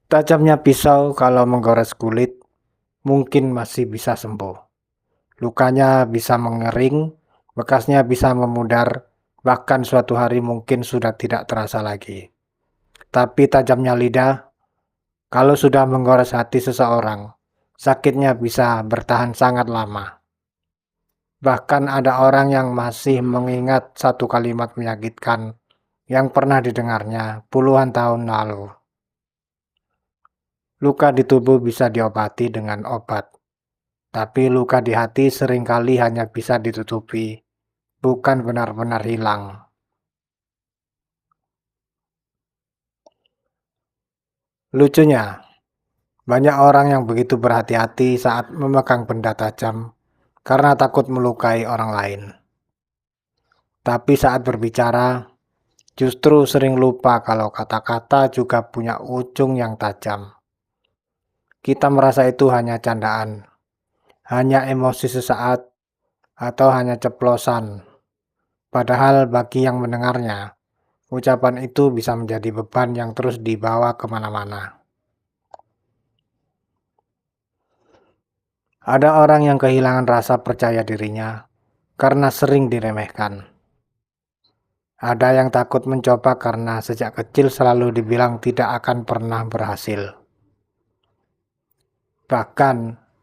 Tajamnya pisau kalau menggores kulit mungkin masih bisa sembuh. Lukanya bisa mengering, bekasnya bisa memudar, bahkan suatu hari mungkin sudah tidak terasa lagi. Tapi tajamnya lidah, kalau sudah menggores hati seseorang, sakitnya bisa bertahan sangat lama. Bahkan ada orang yang masih mengingat satu kalimat menyakitkan yang pernah didengarnya puluhan tahun lalu. Luka di tubuh bisa diobati dengan obat, tapi luka di hati seringkali hanya bisa ditutupi, bukan benar-benar hilang. Lucunya, banyak orang yang begitu berhati-hati saat memegang benda tajam karena takut melukai orang lain. Tapi saat berbicara, justru sering lupa kalau kata-kata juga punya ujung yang tajam. Kita merasa itu hanya candaan, hanya emosi sesaat, atau hanya ceplosan. Padahal bagi yang mendengarnya, ucapan itu bisa menjadi beban yang terus dibawa kemana-mana. Ada orang yang kehilangan rasa percaya dirinya karena sering diremehkan. Ada yang takut mencoba karena sejak kecil selalu dibilang tidak akan pernah berhasil. Bahkan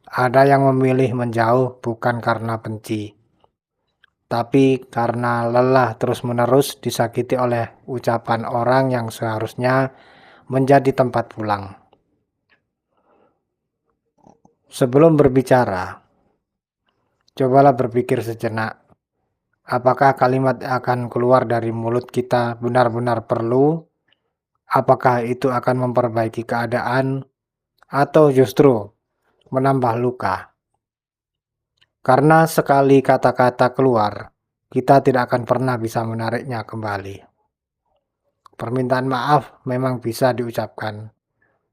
ada yang memilih menjauh bukan karena benci, tapi karena lelah terus-menerus disakiti oleh ucapan orang yang seharusnya menjadi tempat pulang. Sebelum berbicara, cobalah berpikir sejenak, apakah kalimat yang akan keluar dari mulut kita benar-benar perlu? Apakah itu akan memperbaiki keadaan atau justru menambah luka? Karena sekali kata-kata keluar, kita tidak akan pernah bisa menariknya kembali. Permintaan maaf memang bisa diucapkan,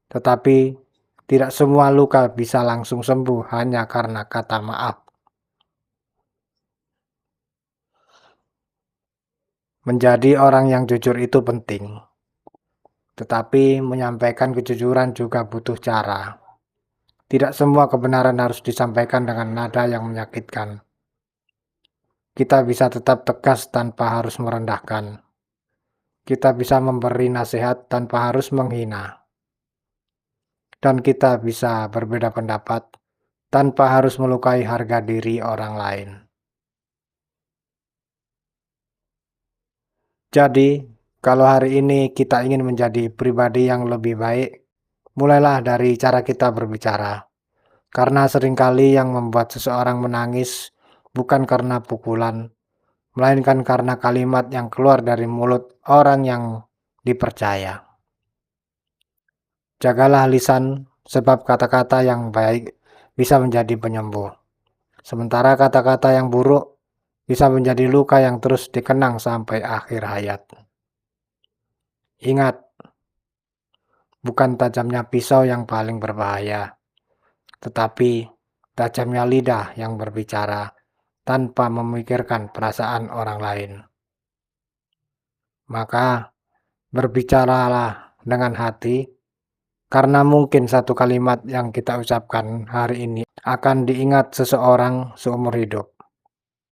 tetapi tidak semua luka bisa langsung sembuh hanya karena kata maaf. Menjadi orang yang jujur itu penting, tetapi menyampaikan kejujuran juga butuh cara. Tidak semua kebenaran harus disampaikan dengan nada yang menyakitkan. Kita bisa tetap tegas tanpa harus merendahkan. Kita bisa memberi nasihat tanpa harus menghina. Dan kita bisa berbeda pendapat tanpa harus melukai harga diri orang lain. Jadi, kalau hari ini kita ingin menjadi pribadi yang lebih baik, mulailah dari cara kita berbicara. Karena seringkali yang membuat seseorang menangis bukan karena pukulan, melainkan karena kalimat yang keluar dari mulut orang yang dipercaya. Jagalah lisan, sebab kata-kata yang baik bisa menjadi penyembuh. Sementara kata-kata yang buruk bisa menjadi luka yang terus dikenang sampai akhir hayat. Ingat, bukan tajamnya pisau yang paling berbahaya, tetapi tajamnya lidah yang berbicara tanpa memikirkan perasaan orang lain. Maka berbicaralah dengan hati, karena mungkin satu kalimat yang kita ucapkan hari ini akan diingat seseorang seumur hidup.